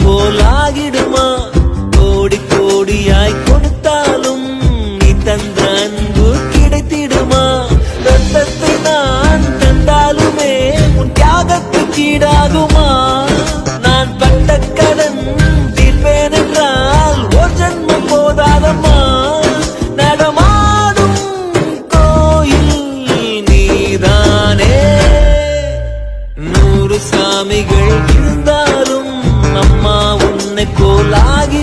போலாகிடுமா? கோடி கோடியாய் கொடுத்தாலும் நீ தந்த அன்பு கிடைத்திடுமா? ரத்தத்தை நான் தந்தாலுமே உன் தியாகத்துக்கு ஈடாகுமா? நான் பட்ட கடன் தீர்ப்பேன் என்றால் ஒரு ஜன்மம் போதாதம்மா. நடமாடும் கோயில் நீதானே. 100 சாமிகள் இருந்தாலும் அம்மா உன்னை போலாகி